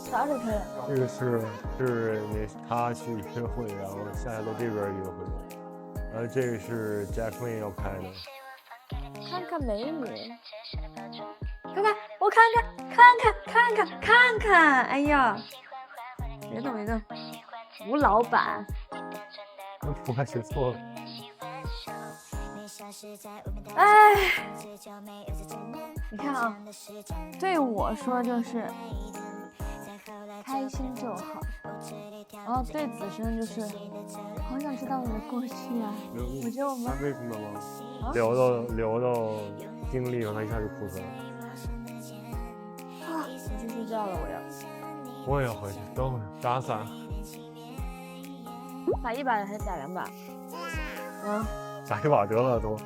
啥时候开的？这个是他去约会，然后夏夏在这边约会，然后这个是 Jackman 要开的。看看美女，看看我看看，哎呀，别动别动，吴老板，我还写错了。哎，你看啊，对我说就是开心就好，然后对子生就是好想知道你的过去啊。我觉得我们为什么吗？聊到经历，然后他一下就哭出来了。啊，我去睡觉了，我也要回去，等会儿打伞。打1把还是打2把？打1把得了都。